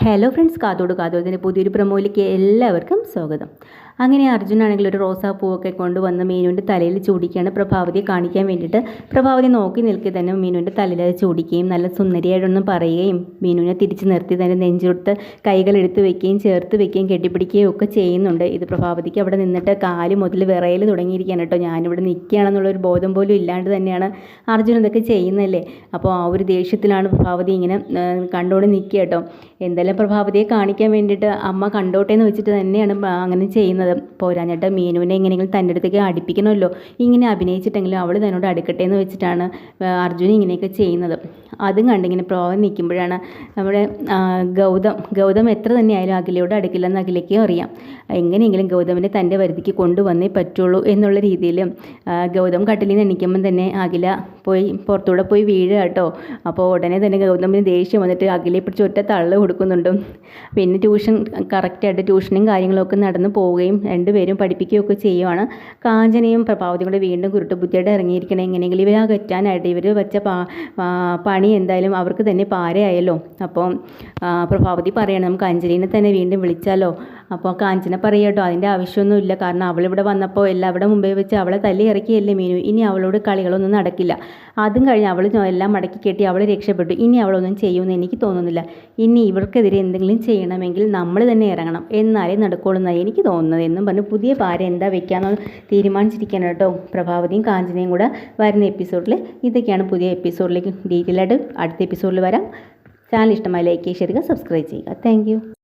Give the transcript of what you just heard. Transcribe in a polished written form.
Hello friends, കാതോട് കാതോടത്തിൻ്റെ പുതിയൊരു പ്രൊമോയിലേക്ക് എല്ലാവർക്കും സ്വാഗതം. അങ്ങനെ അർജുനാണെങ്കിൽ ഒരു റോസാപ്പൂവൊക്കെ കൊണ്ടുവന്ന് മീനുവിൻ്റെ തലയിൽ ചൂടിക്കുകയാണ് പ്രഭാവതിയെ കാണിക്കാൻ വേണ്ടിയിട്ട്. പ്രഭാവതി നോക്കി നിൽക്കി തന്നെ മീനുവിൻ്റെ തലയിൽ അത് ചൂടിക്കുകയും നല്ല സുന്ദരിയായിട്ടൊന്നും പറയുകയും മീനുവിനെ തിരിച്ച് നിർത്തി തന്നെ നെഞ്ചെടുത്ത് കൈകൾ എടുത്ത് വെക്കുകയും ചേർത്ത് വെക്കുകയും കെട്ടിപ്പിടിക്കുകയും ഒക്കെ ചെയ്യുന്നുണ്ട്. ഇത് പ്രഭാവതിക്ക് അവിടെ നിന്നിട്ട് കാല് മുതൽ വിറയൽ തുടങ്ങിയിരിക്കുകയാണ് കേട്ടോ. ഞാനിവിടെ നിൽക്കുകയാണെന്നുള്ളൊരു ബോധം പോലും ഇല്ലാണ്ട് തന്നെയാണ് അർജുൻ ഇതൊക്കെ ചെയ്യുന്നല്ലേ. അപ്പോൾ ആ ഒരു ദേഷ്യത്തിലാണ് പ്രഭാവതി ഇങ്ങനെ കണ്ടുകൊണ്ട് നിൽക്കുക കേട്ടോ. എന്തായാലും പ്രഭാവതിയെ കാണിക്കാൻ വേണ്ടിയിട്ട് അമ്മ കണ്ടോട്ടെ എന്ന് വെച്ചിട്ട് തന്നെയാണ് അങ്ങനെ ചെയ്യുന്നത്. പോരാഞ്ഞിട്ട് മീനുവിനെ എങ്ങനെയെങ്കിലും തൻ്റെ അടുത്തേക്ക് അടുപ്പിക്കണമല്ലോ, ഇങ്ങനെ അഭിനയിച്ചിട്ടെങ്കിലും അവൾ തന്നോട് അടുക്കട്ടെ എന്ന് വെച്ചിട്ടാണ് അർജുൻ ഇങ്ങനെയൊക്കെ ചെയ്യുന്നത്. അതും കണ്ടിങ്ങനെ പ്രഭാവം നിൽക്കുമ്പോഴാണ് നമ്മുടെ ഗൗതം എത്ര തന്നെയായാലും അഖിലയോട് അടുക്കില്ലെന്ന് അഖിലയ്ക്കും അറിയാം. എങ്ങനെയെങ്കിലും ഗൗതമിനെ തൻ്റെ വരുതിക്ക് കൊണ്ടുവന്നേ പറ്റുള്ളൂ എന്നുള്ള രീതിയിൽ ഗൗതം കട്ടിലിൽ നിന്ന് എണീക്കുമ്പം തന്നെ അഖില പുറത്തൂടെ പോയി വീഴുക കേട്ടോ. അപ്പോൾ ഉടനെ തന്നെ ഗൗതമിന് ദേഷ്യം വന്നിട്ട് അഖിലയെ പിടിച്ച് ഒറ്റ തള്ളു കൊടുക്കുന്നുണ്ട്. പിന്നെ കറക്റ്റായിട്ട് ട്യൂഷനും കാര്യങ്ങളൊക്കെ നടന്നു പോവുകയും രണ്ടുപേരും പഠിപ്പിക്കുകയൊക്കെ ചെയ്യുവാണ്. കാഞ്ചനയും പ്രഭാവതിയും കൂടെ വീണ്ടും കുരുട്ടുബുദ്ധിയായിട്ട് ഇറങ്ങിയിരിക്കണം. എങ്ങനെയെങ്കിലും ഇവരെ അകറ്റാനായിട്ട് ഇവർ വെച്ച പണി എന്തായാലും അവർക്ക് തന്നെ പാരയായല്ലോ. അപ്പോൾ പ്രഭാവതി പറയണം, നമുക്ക് അഞ്ജലിനെ തന്നെ വീണ്ടും വിളിച്ചാലോ. അപ്പോൾ കാഞ്ചന പറയുക കേട്ടോ, അതിൻ്റെ ആവശ്യമൊന്നുമില്ല. കാരണം അവളിവിടെ വന്നപ്പോൾ എല്ലാവരുടെ മുമ്പേ വെച്ച് അവളെ തല്ലി ഇറക്കിയല്ലേ മീനു. ഇനി അവളോട് കളികളൊന്നും നടക്കില്ല. അതും കഴിഞ്ഞ് അവൾ എല്ലാം മടക്കി കെട്ടി അവൾ രക്ഷപ്പെട്ടു. ഇനി അവളൊന്നും ചെയ്യുമെന്ന് എനിക്ക് തോന്നുന്നില്ല. ഇനി ഇവർക്കെതിരെ എന്തെങ്കിലും ചെയ്യണമെങ്കിൽ നമ്മൾ തന്നെ ഇറങ്ങണം, എന്നാലേ നടക്കുള്ളൂ എനിക്ക് തോന്നുന്നത് എന്നും പറഞ്ഞ് പുതിയ പാര എന്താ വെക്കാമെന്ന് തീരുമാനിച്ചിരിക്കുകയാണ് കേട്ടോ പ്രഭാവതിയും കാഞ്ചനയും കൂടെ. വരുന്ന എപ്പിസോഡിൽ ഇതൊക്കെയാണ്. പുതിയ എപ്പിസോഡിലേക്ക് ഡീറ്റെയിൽ ആയിട്ട് അടുത്ത എപ്പിസോഡിൽ വരാം. ചാനൽ ഇഷ്ടമായി ലൈക്ക് ചെയ്യുക, സബ്സ്ക്രൈബ് ചെയ്യുക. താങ്ക്